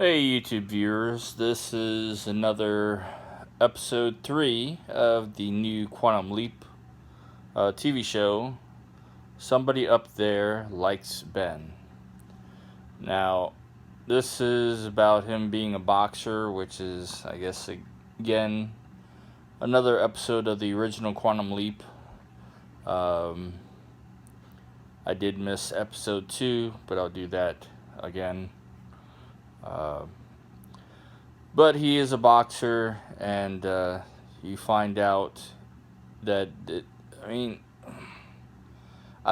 Hey YouTube viewers, this is another episode 3 of the new Quantum Leap TV show. Somebody up there likes Ben. Now, this is about him being a boxer, which is, I guess, again, another episode of the original Quantum Leap. I did miss episode 2, but I'll do that again. But he is a boxer, and you find out that I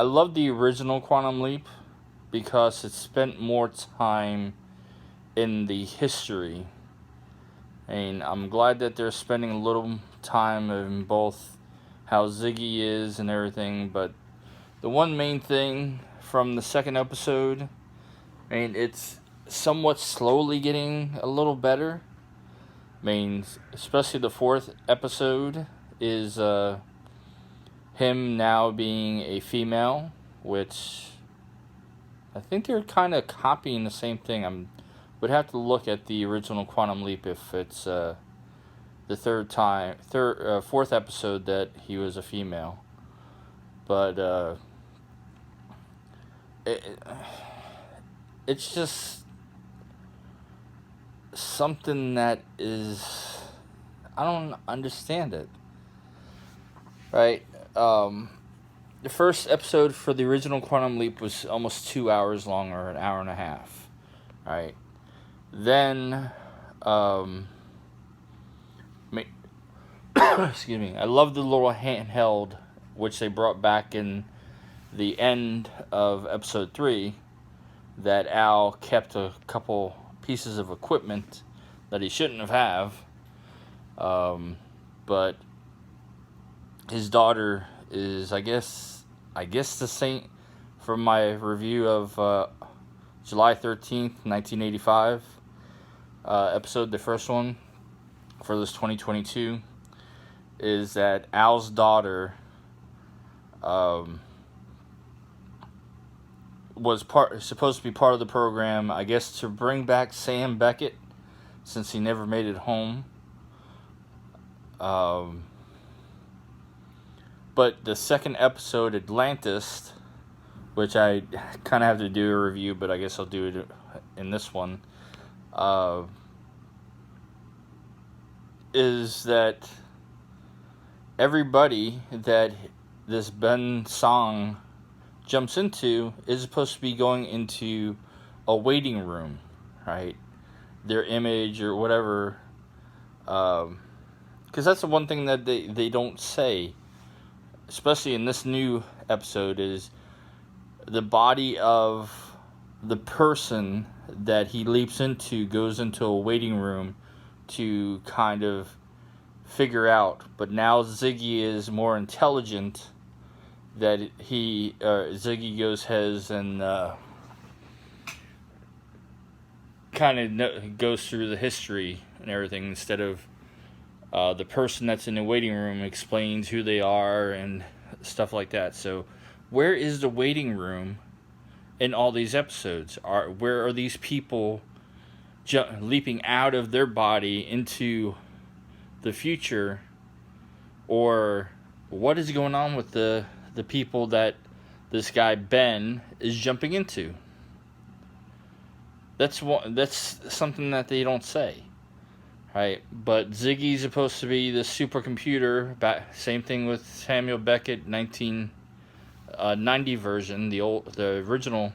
love the original Quantum Leap because it spent more time in the history. I'm glad that they're spending a little time in both how Ziggy is and everything, but the one main thing from the second episode, it's somewhat slowly getting a little better. Especially the fourth episode is him now being a female, which I think they're kind of copying the same thing. Would have to look at the original Quantum Leap if it's the fourth episode that he was a female. But it's just something that is, I don't understand it. Right? The first episode for the original Quantum Leap was almost 2 hours long, or an hour and a half. Right? Then, excuse me, I love the little handheld which they brought back in the end of episode 3, that Al kept a couple pieces of equipment that he shouldn't have. But his daughter is, I guess the same, from my review of July 13th, 1985 episode, the first one for this 2022, is that Al's daughter was supposed to be part of the program, I guess, to bring back Sam Beckett, since he never made it home. But the second episode, Atlantis, which I kind of have to do a review, but I guess I'll do it in this one, is that everybody that this Ben song jumps into is supposed to be going into a waiting room, right? Their image or whatever, because that's the one thing that they don't say, especially in this new episode, is the body of the person that he leaps into goes into a waiting room to kind of figure out. But now Ziggy is more intelligent, that Ziggy goes goes through the history and everything, instead of the person that's in the waiting room explains who they are and stuff like that. So where is the waiting room in all these episodes? Where are these people leaping out of their body into the future? Or what is going on with the people that this guy Ben is jumping into? That's something that they don't say, right? But Ziggy's supposed to be the supercomputer. Same thing with Samuel Beckett, 1990 version, the original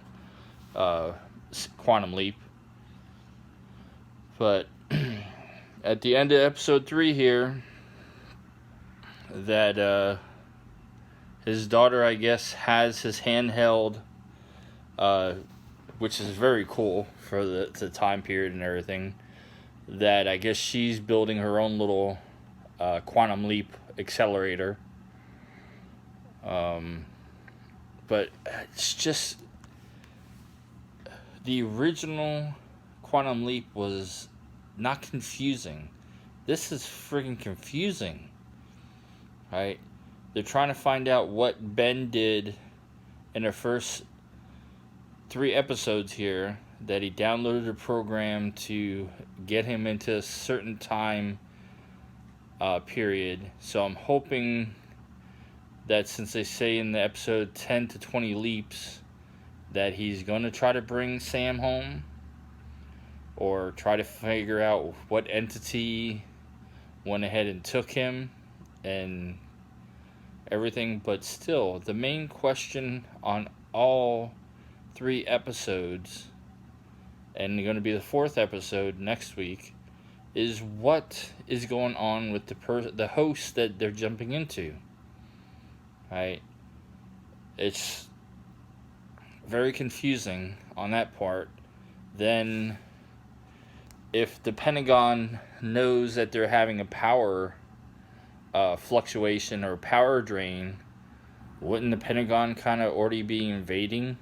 Quantum Leap. But at the end of episode 3 here, that his daughter, I guess, has his handheld, which is very cool for the time period and everything, that I guess she's building her own little Quantum Leap accelerator. But it's just, the original Quantum Leap was not confusing. This is friggin' confusing, right? They're trying to find out what Ben did in the first 3 episodes here that he downloaded a program to get him into a certain time period. So I'm hoping that since they say in the episode 10 to 20 leaps that he's going to try to bring Sam home or try to figure out what entity went ahead and took him and everything. But still, the main question on all 3 episodes, and going to be the 4th episode next week, is what is going on with the host that they're jumping into. Right? It's very confusing on that part. Then, if the Pentagon knows that they're having a power fluctuation or power drain, wouldn't the Pentagon kind of already be invading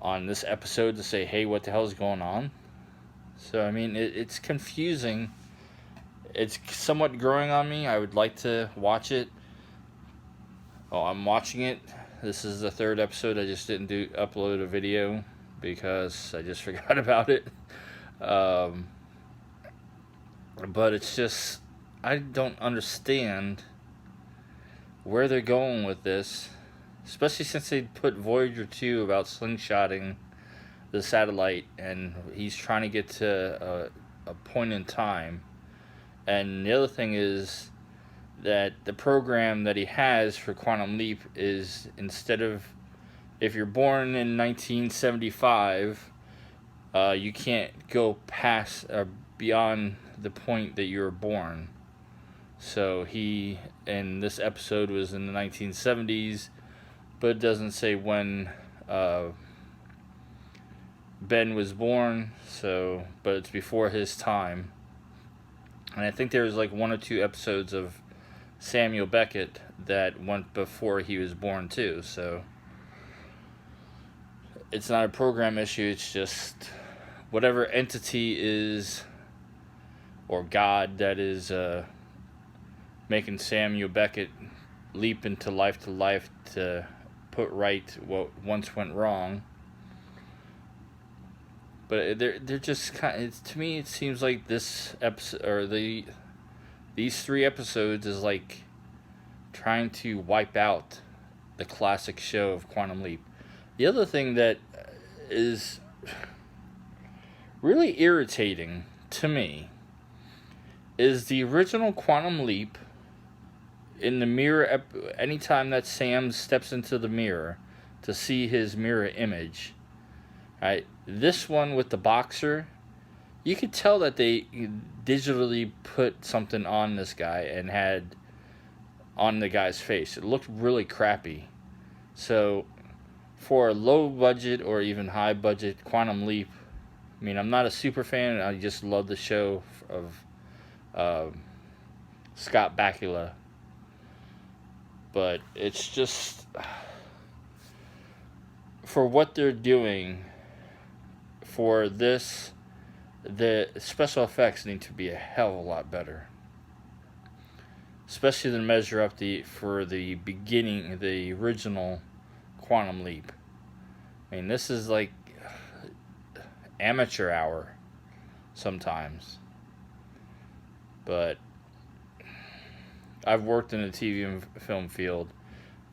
on this episode to say, hey, what the hell is going on? So, I mean, it's confusing. It's somewhat growing on me. I would like to watch it. Oh, I'm watching it. This is the 3rd episode. I just didn't upload a video because I just forgot about it. But it's just, I don't understand where they're going with this, especially since they put Voyager 2 about slingshotting the satellite, and he's trying to get to a point in time. And the other thing is that the program that he has for Quantum Leap is, instead of, if you're born in 1975, you can't go past or beyond the point that you were born. So he, in this episode, was in the 1970s, but it doesn't say when Ben was born, so, but it's before his time. And I think there was like 1 or 2 episodes of Samuel Beckett that went before he was born too, so it's not a program issue. It's just whatever entity is, or God, that is making Samuel Beckett leap into life to put right what once went wrong. But they're just kind of, to me it seems like this episode, or these 3 episodes, is like trying to wipe out the classic show of Quantum Leap. The other thing that is really irritating to me is the original Quantum Leap. In the mirror, anytime that Sam steps into the mirror to see his mirror image, right? This one with the boxer, you could tell that they digitally put something on this guy and had on the guy's face. It looked really crappy. So, for a low budget or even high budget Quantum Leap, I mean, I'm not a super fan. I just love the show of Scott Bakula. But it's just, for what they're doing for this, the special effects need to be a hell of a lot better. Especially to measure up for the beginning, the original Quantum Leap. I mean, this is like amateur hour sometimes. But I've worked in the TV and film field,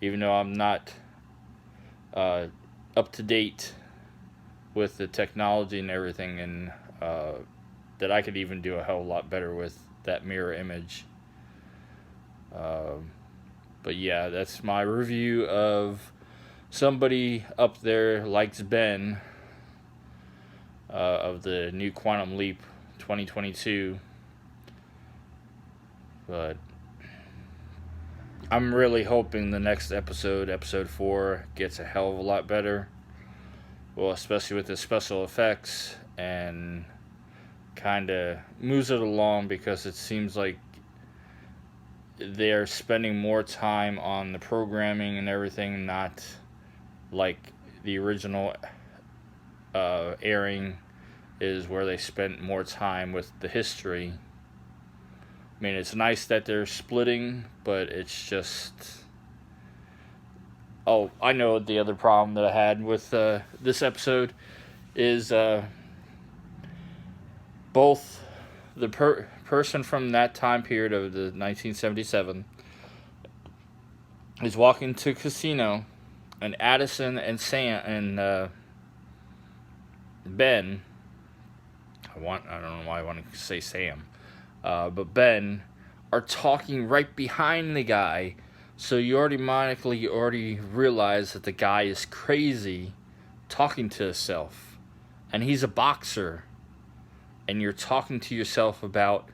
even though I'm not up to date with the technology and everything, and that I could even do a hell of a lot better with that mirror image. But yeah, that's my review of somebody up there likes Ben, of the new Quantum Leap 2022. But I'm really hoping the next episode, episode 4, gets a hell of a lot better. Well, especially with the special effects, and kind of moves it along, because it seems like they're spending more time on the programming and everything, not like the original airing is, where they spent more time with the history. I mean, it's nice that they're splitting, but it's just... Oh, I know the other problem that I had with this episode is both the person from that time period of the 1977 is walking to a casino, and Addison and Sam and Ben. I don't know why I want to say Sam, but Ben are talking right behind the guy, so you already realize that the guy is crazy, talking to himself, and he's a boxer, and you're talking to yourself about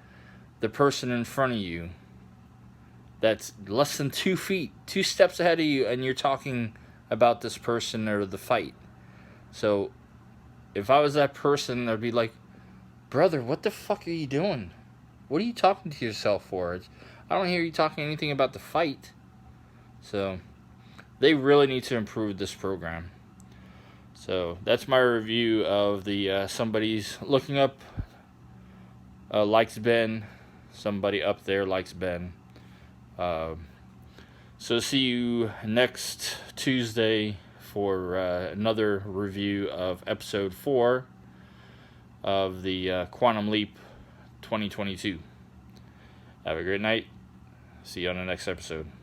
the person in front of you that's less than 2 feet, 2 steps ahead of you, and you're talking about this person or the fight. So, if I was that person, I'd be like, brother, what the fuck are you doing? What are you talking to yourself for? I don't hear you talking anything about the fight. So, they really need to improve this program. So, that's my review of the somebody's looking up likes Ben. Somebody up there likes Ben. So see you next Tuesday for another review of episode 4 of the Quantum Leap 2022. Have a great night. See you on the next episode.